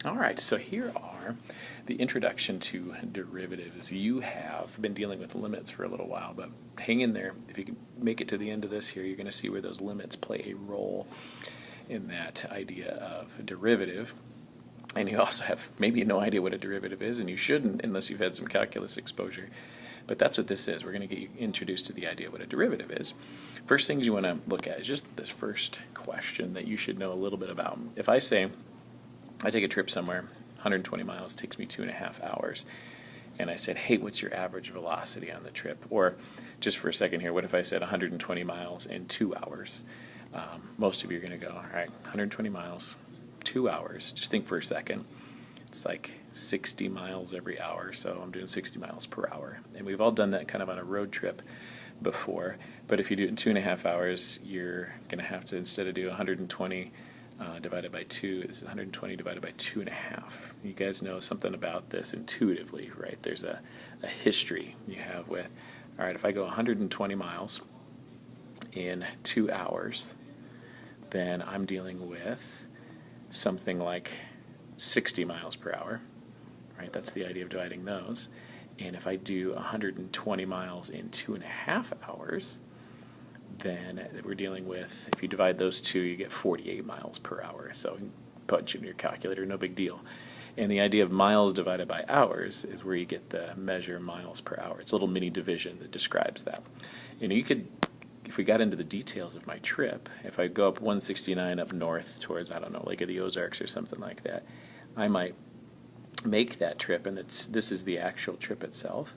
All right, so here are the introduction to derivatives. You have been dealing with limits for a little while, but hang in there. If you can make it to the end of this here, you're going to see where those limits play a role in that idea of derivative. And you also have maybe no idea what a derivative is, and you shouldn't unless you've had some calculus exposure. But that's what this is. We're going to get you introduced to the idea of what a derivative is. First things you want to look at is just this first question that you should know a little bit about. If I say, I take a trip somewhere, 120 miles, takes me 2.5 hours, and I said, hey, what's your average velocity on the trip? Or just for a second here, what if I said 120 miles in 2 hours? Most of you are going to go, all right, 120 miles, 2 hours. Just think for a second. It's like 60 miles every hour, so I'm doing 60 miles per hour. And we've all done that kind of on a road trip before. But if you do it in 2.5 hours, you're going to have to, instead of do 120 divided by 2, this is 120 divided by 2.5. You guys know something about this intuitively, right? There's a history you have with, all right, if I go 120 miles in 2 hours, then I'm dealing with something like 60 miles per hour, right? That's the idea of dividing those. And if I do 120 miles in 2.5 hours, then we're dealing with, if you divide those two, you get 48 miles per hour. So punch it in your calculator, no big deal. And the idea of miles divided by hours is where you get the measure miles per hour. It's a little mini division that describes that. And you could, if we got into the details of my trip, if I go up 169 up north towards, I don't know, Lake of the Ozarks or something like that, I might make that trip, and this is the actual trip itself.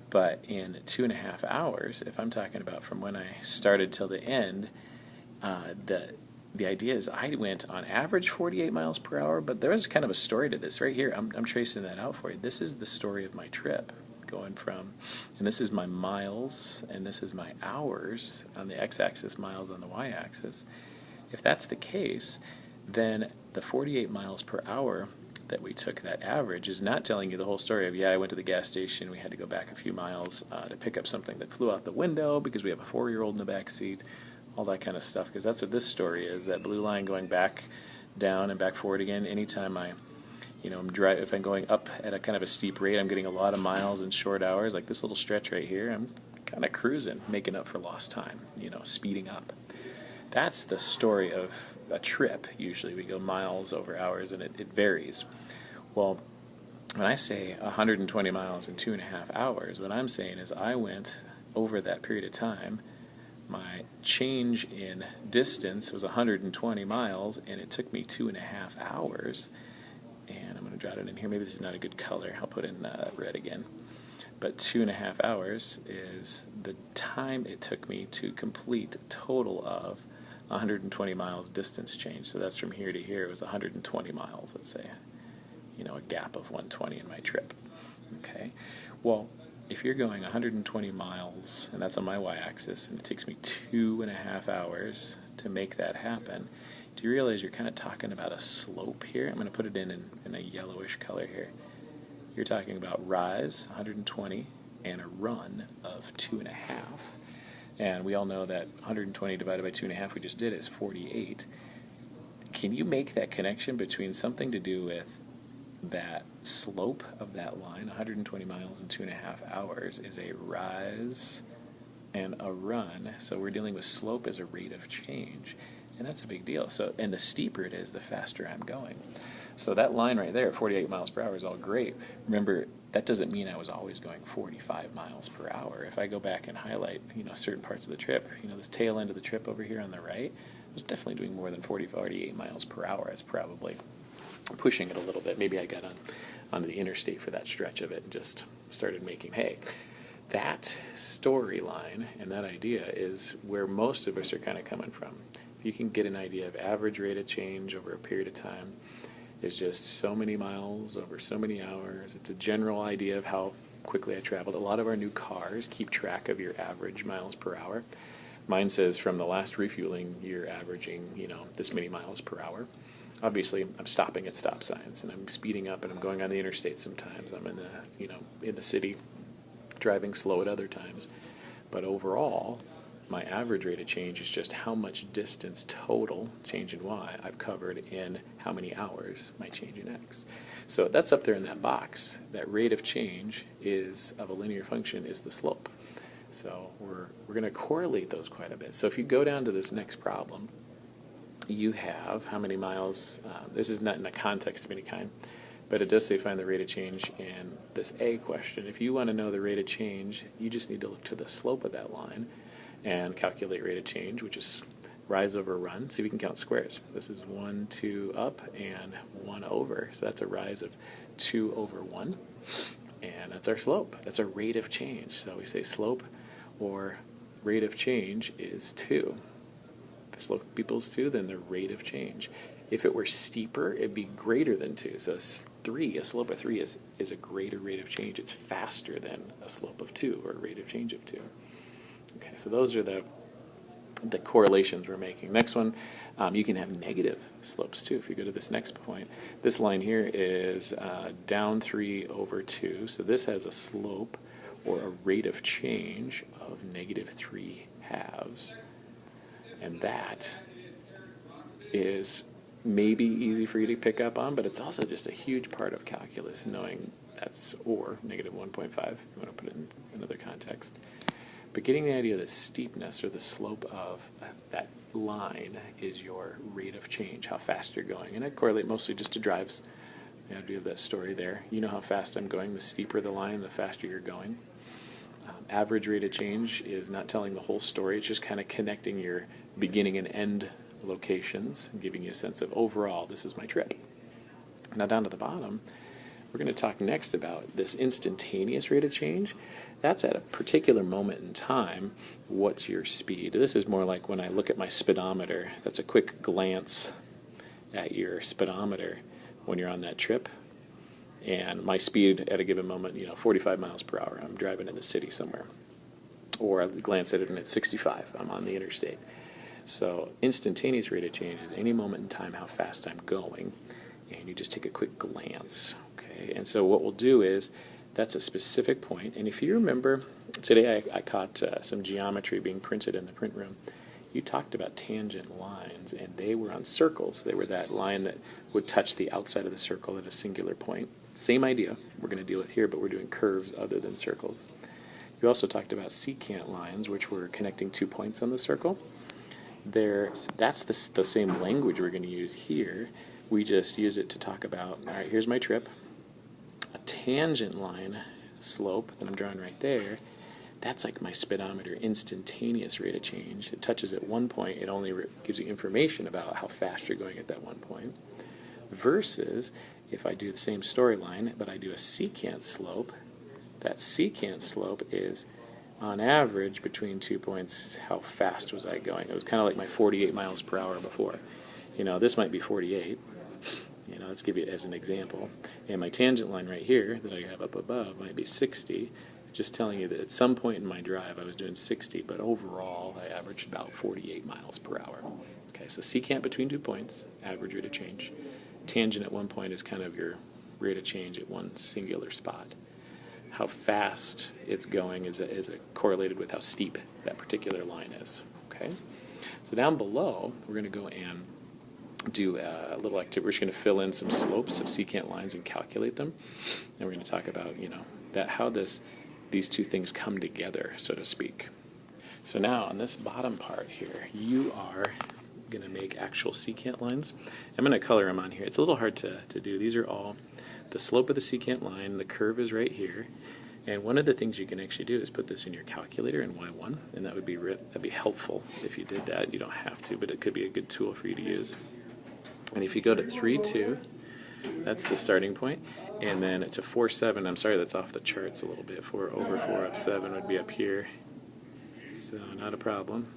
But in 2.5 hours, if I'm talking about from when I started till the end, the idea is I went on average 48 miles per hour, but there is kind of a story to this. Right here, I'm tracing that out for you. This is the story of my trip, going from, and this is my miles, and this is my hours on the x-axis, miles on the y-axis. If that's the case, then the 48 miles per hour that we took, that average, is not telling you the whole story of, yeah, I went to the gas station, we had to go back a few miles to pick up something that flew out the window because we have a 4-year-old in the back seat, all that kind of stuff, because that's what this story is, that blue line going back, down, and back forward again. Anytime if I'm going up at a kind of a steep rate, I'm getting a lot of miles in short hours, like this little stretch right here, I'm kind of cruising, making up for lost time, speeding up. That's the story of a trip. Usually we go miles over hours, and it varies. Well, when I say 120 miles in 2.5 hours, what I'm saying is I went over that period of time, my change in distance was 120 miles, and it took me 2.5 hours. And I'm going to jot it in here. Maybe this is not a good color. I'll put in red again. But 2.5 hours is the time it took me to complete a total of 120 miles distance change. So that's from here to here. It was 120 miles, let's say. A gap of 120 in my trip. Okay. Well, if you're going 120 miles, and that's on my y-axis, and it takes me 2.5 hours to make that happen, do you realize you're kind of talking about a slope here? I'm going to put it in a yellowish color here. You're talking about rise, 120, and a run of 2.5. And we all know that 120 divided by 2.5 we just did is 48. Can you make that connection between something to do with that slope of that line, 120 miles in 2.5 hours, is a rise and a run? So we're dealing with slope as a rate of change. And that's a big deal. So, and the steeper it is, the faster I'm going. So that line right there, 48 miles per hour, is all great. Remember, that doesn't mean I was always going 45 miles per hour. If I go back and highlight, certain parts of the trip, this tail end of the trip over here on the right, I was definitely doing more than 48 miles per hour. I was probably pushing it a little bit. Maybe I got onto the interstate for that stretch of it and just started making hay. That storyline and that idea is where most of us are kind of coming from. If you can get an idea of average rate of change over a period of time, it's just so many miles over so many hours. It's a general idea of how quickly I traveled. A lot of our new cars keep track of your average miles per hour. Mine says from the last refueling, you're averaging, this many miles per hour. Obviously, I'm stopping at stop signs, and I'm speeding up, and I'm going on the interstate sometimes. I'm in the city, driving slow at other times. But overall, My average rate of change is just how much distance total, change in y, I've covered in how many hours my change in x. So that's up there in that box. That rate of change is of a linear function is the slope. So we're going to correlate those quite a bit. So if you go down to this next problem, you have how many miles, this is not in the context of any kind, but it does say find the rate of change in this A question. If you want to know the rate of change, you just need to look to the slope of that line and calculate rate of change, which is rise over run. So we can count squares. This is 1, 2 up, and 1 over. So that's a rise of 2 over 1. And that's our slope. That's our rate of change. So we say slope or rate of change is 2. If the slope equals 2, then the rate of change. If it were steeper, it'd be greater than 2. So 3, a slope of 3 is a greater rate of change. It's faster than a slope of 2 or a rate of change of 2. Okay, so those are the correlations we're making. Next one, you can have negative slopes too. If you go to this next point, this line here is down 3 over 2. So this has a slope or a rate of change of negative 3 halves. And that is maybe easy for you to pick up on, but it's also just a huge part of calculus, knowing that's or negative 1.5 if you want to put it in another context. But getting the idea that steepness or the slope of that line is your rate of change, how fast you're going. And I correlate mostly just to drives. The idea of that story there. You know how fast I'm going. The steeper the line, the faster you're going. Average rate of change is not telling the whole story. It's just kind of connecting your beginning and end locations and giving you a sense of overall, this is my trip. Now down to the bottom, we're going to talk next about this instantaneous rate of change. That's at a particular moment in time. What's your speed? This is more like when I look at my speedometer. That's a quick glance at your speedometer when you're on that trip. And my speed at a given moment, 45 miles per hour. I'm driving in the city somewhere. Or I glance at it and it's 65. I'm on the interstate. So instantaneous rate of change is any moment in time how fast I'm going. And you just take a quick glance. Okay. And so what we'll do is, that's a specific point. And if you remember, today I caught some geometry being printed in the print room. You talked about tangent lines, and they were on circles. They were that line that would touch the outside of the circle at a singular point. Same idea we're going to deal with here, but we're doing curves other than circles. You also talked about secant lines, which were connecting 2 points on the circle. That's the same language we're going to use here. We just use it to talk about, all right, here's my trip. A tangent line slope that I'm drawing right there, that's like my speedometer instantaneous rate of change. It touches at one point, it only gives you information about how fast you're going at that one point. Versus if I do the same storyline, but I do a secant slope, that secant slope is on average between 2 points, how fast was I going? It was kind of like my 48 miles per hour before. This might be 48. Let's give you it as an example. And my tangent line right here that I have up above might be 60, just telling you that at some point in my drive I was doing 60, but overall I averaged about 48 miles per hour. Okay, so secant between 2 points, average rate of change. Tangent at one point is kind of your rate of change at one singular spot. How fast it's going is correlated with how steep that particular line is. Okay, so down below we're going to go and do a little activity. We're just going to fill in some slopes of secant lines and calculate them. And we're going to talk about, how these two things come together, so to speak. So now on this bottom part here, you are going to make actual secant lines. I'm going to color them on here. It's a little hard to do. These are all the slope of the secant line. The curve is right here. And one of the things you can actually do is put this in your calculator in Y1, and that'd be helpful if you did that. You don't have to, but it could be a good tool for you to use. And if you go to 3, 2, that's the starting point. And then to 4, 7, I'm sorry, that's off the charts a little bit. 4 over 4 up 7 would be up here. So not a problem.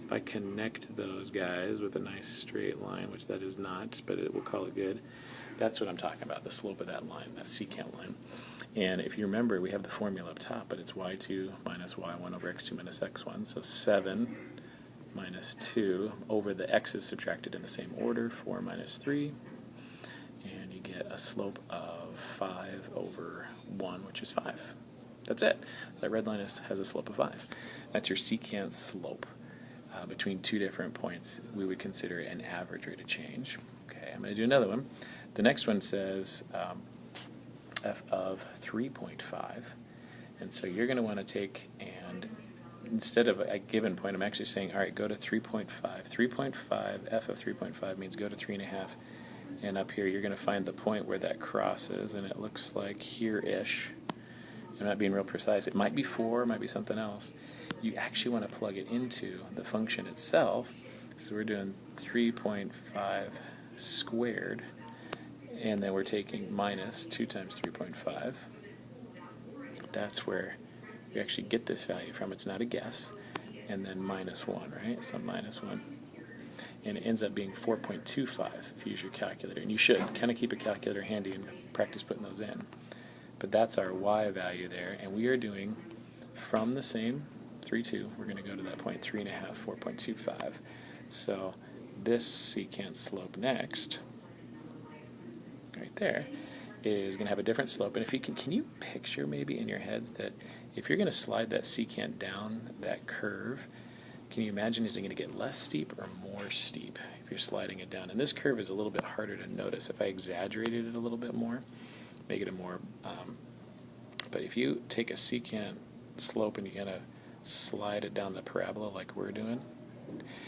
If I connect those guys with a nice straight line, which that is not, but we'll call it good, that's what I'm talking about, the slope of that line, that secant line. And if you remember, we have the formula up top, but it's y2 minus y1 over x2 minus x1. So 7 minus 2 over the x's subtracted in the same order, 4 minus 3, and you get a slope of 5 over 1, which is 5. That's it. That red line has a slope of 5. That's your secant slope between two different points. We would consider an average rate of change. Okay, I'm going to do another one. The next one says f of 3.5. And so you're going to want to take and instead of a given point, I'm actually saying, all right, go to 3.5. 3.5, f of 3.5 means go to 3.5. And up here, you're going to find the point where that crosses, and it looks like here-ish. I'm not being real precise. It might be 4, it might be something else. You actually want to plug it into the function itself. So we're doing 3.5 squared, and then we're taking minus 2 times 3.5. That's where you actually get this value from. It's not a guess. And then minus 1, right? So minus 1. And it ends up being 4.25 if you use your calculator. And you should kind of keep a calculator handy and practice putting those in. But that's our y value there. And we are doing from the same 3.2, we're going to go to that point 3.5, 4.25. So this secant slope next, right there, is going to have a different slope. And if you can you picture maybe in your heads that if you're going to slide that secant down that curve, can you imagine is it going to get less steep or more steep if you're sliding it down? And this curve is a little bit harder to notice. If I exaggerated it a little bit more, make it a more, but if you take a secant slope and you kind of slide it down the parabola like we're doing,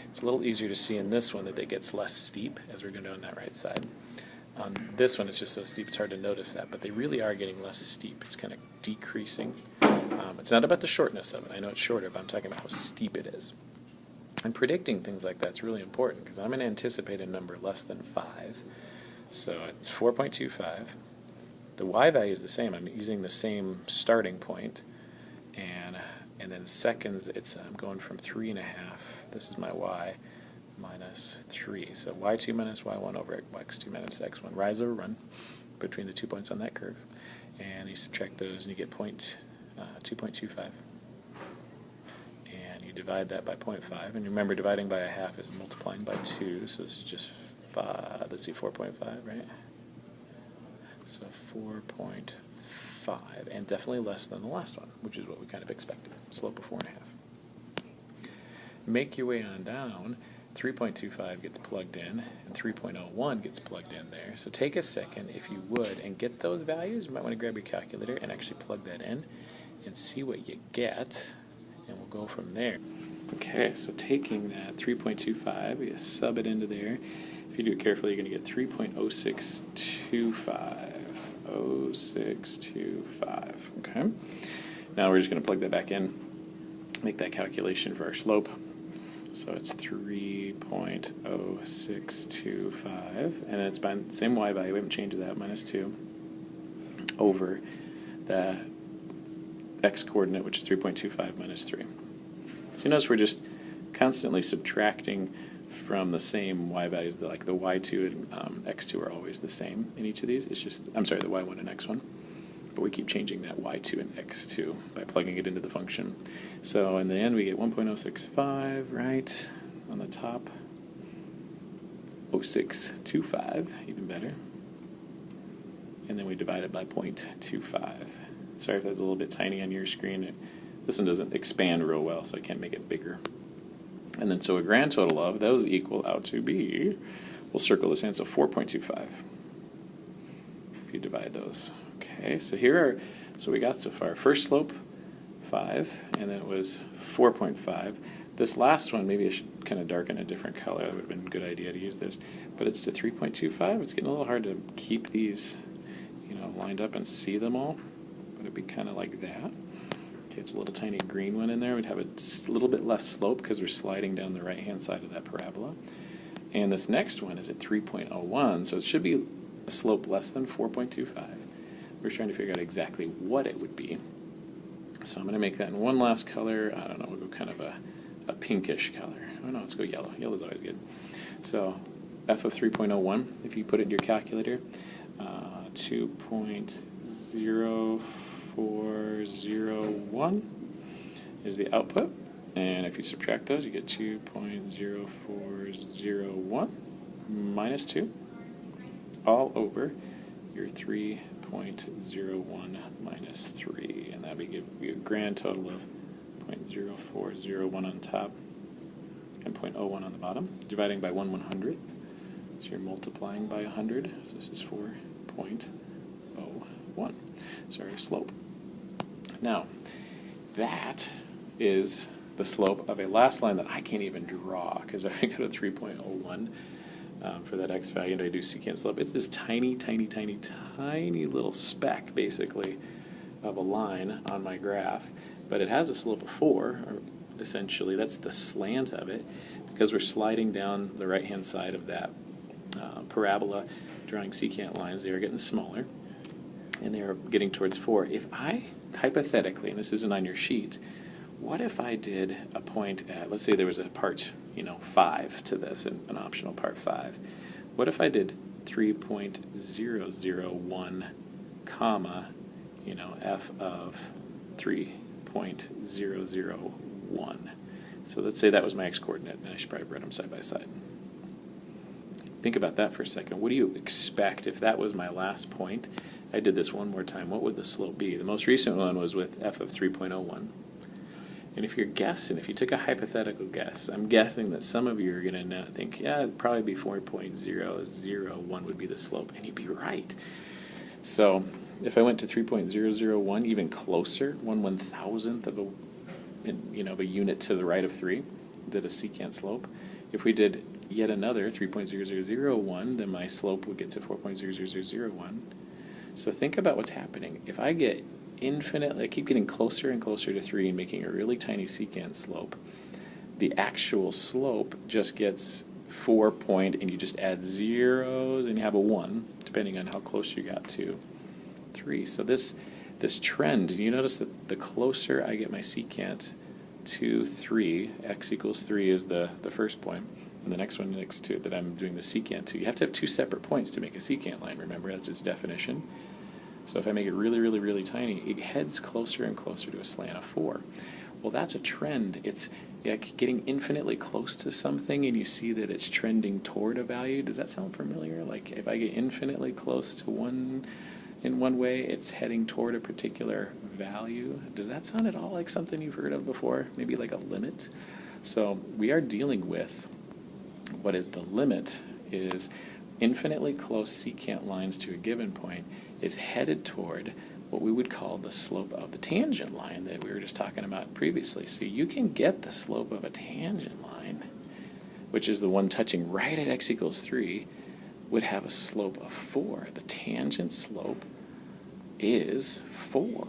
it's a little easier to see in this one that it gets less steep as we're going to do on that right side. On this one, it's just so steep, it's hard to notice that, but they really are getting less steep. It's kind of decreasing. It's not about the shortness of it. I know it's shorter, but I'm talking about how steep it is. And predicting things like that's really important because I'm going to anticipate a number less than 5. So it's 4.25. The y value is the same. I'm using the same starting point. And then seconds, I'm going from 3.5. This is my y minus 3. So y2 minus y1 over x2 minus x1. Rise over run between the 2 points on that curve. And you subtract those and you get 2.25. And you divide that by 0.5. And remember, dividing by a half is multiplying by 2. So this is just 5. Let's see, 4.5, right? So 4.5. And definitely less than the last one, which is what we kind of expected. Slope of 4.5. Make your way on down. 3.25 gets plugged in, and 3.01 gets plugged in there. So take a second, if you would, and get those values. You might want to grab your calculator and actually plug that in and see what you get, and we'll go from there. Okay, so taking that 3.25, you sub it into there. If you do it carefully, you're going to get 3.0625. 0625. Okay. Now we're just going to plug that back in, make that calculation for our slope. So it's 3.0625, and it's by the same y value, we haven't changed that, minus 2, over the x coordinate, which is 3.25 minus 3. So you notice we're just constantly subtracting from the same y values, like the y2 and x2 are always the same in each of these. It's just, I'm sorry, the y1 and x1. But we keep changing that y2 and x2 by plugging it into the function. So in the end, we get 1.065, right, on the top. 0.625, even better. And then we divide it by 0.25. Sorry if that's a little bit tiny on your screen. This one doesn't expand real well, so I can't make it bigger. And then so a grand total of those equal out to be, we'll circle this in, so 4.25. If you divide those. Okay, so so we got so far. First slope, 5, and then it was 4.5. This last one, maybe I should kind of darken a different color. That would have been a good idea to use this. But it's to 3.25. It's getting a little hard to keep these, lined up and see them all. But it'd be kind of like that. Okay, it's a little tiny green one in there. We'd have a little bit less slope because we're sliding down the right-hand side of that parabola. And this next one is at 3.01, so it should be a slope less than 4.25. We're trying to figure out exactly what it would be. So I'm going to make that in one last color. I don't know, we'll go kind of a pinkish color. Oh no, let's go yellow. Yellow's always good. So f of 3.01, if you put it in your calculator, 2.0401 is the output. And if you subtract those, you get 2.0401 minus 2 all over your 3.25. 0.01 minus 3, and that would give you a grand total of 0.0401 on top and 0.01 on the bottom, dividing by 1/100th. So you're multiplying by 100, so this is 4.01. So our slope. Now, that is the slope of a last line that I can't even draw, because if I go to 3.01 for that x value and I do secant slope, it's this tiny, tiny, tiny, tiny little speck, basically, of a line on my graph. But it has a slope of 4, or essentially. That's the slant of it, because we're sliding down the right-hand side of that parabola, drawing secant lines. They are getting smaller, and they are getting towards 4. If I, hypothetically, and this isn't on your sheet, what if I did a point at, let's say there was a part, 5 to this, an optional part 5. What if I did 3.001, comma, f of 3.001. So let's say that was my x-coordinate, and I should probably write them side by side. Think about that for a second. What do you expect if that was my last point? I did this one more time. What would the slope be? The most recent one was with f of 3.01. And if you're guessing, if you took a hypothetical guess, I'm guessing that some of you are going to think, yeah, it'd probably be 4.001 would be the slope, and you'd be right. So if I went to 3.001, even closer, 1/1000th of a unit to the right of 3, did a secant slope. If we did yet another 3.0001, then my slope would get to 4.00001. So think about what's happening. If I get I keep getting closer and closer to 3 and making a really tiny secant slope, the actual slope just gets 4 point, and you just add zeros and you have a 1, depending on how close you got to 3. So this trend, you notice that the closer I get my secant to 3, x equals 3 is the first point, and the next one next to it that I'm doing the secant to. You have to have 2 separate points to make a secant line, remember, that's its definition. So if I make it really, really, really tiny, it heads closer and closer to a slant of 4. Well, that's a trend. It's getting infinitely close to something, and you see that it's trending toward a value. Does that sound familiar? Like if I get infinitely close to one in one way, it's heading toward a particular value. Does that sound at all like something you've heard of before? Maybe like a limit? So we are dealing with what is the limit is infinitely close secant lines to a given point is headed toward what we would call the slope of the tangent line that we were just talking about previously. So you can get the slope of a tangent line, which is the one touching right at x equals 3, would have a slope of 4. The tangent slope is 4.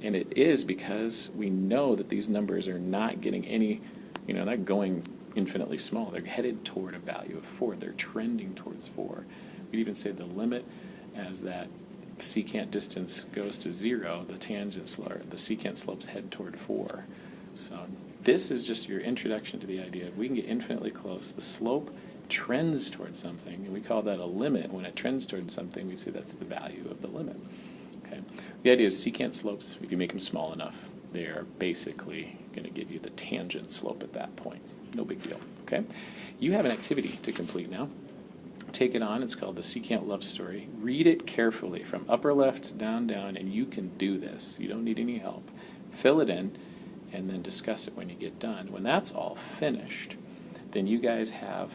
And it is because we know that these numbers are not getting any, not going infinitely small. They're headed toward a value of 4. They're trending towards 4. We'd even say the limit as that secant distance goes to 0, the secant slopes head toward 4. So this is just your introduction to the idea of we can get infinitely close. The slope trends towards something, and we call that a limit. When it trends towards something, we say that's the value of the limit. Okay. The idea is secant slopes, if you make them small enough, they are basically going to give you the tangent slope at that point. No big deal. Okay. You have an activity to complete now. Take it on. It's called the Secant Love Story. Read it carefully from upper left down, and you can do this. You don't need any help. Fill it in, and then discuss it when you get done. When that's all finished, then you guys have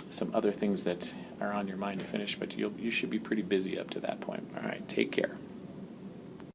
some other things that are on your mind to finish, but you should be pretty busy up to that point. All right, take care.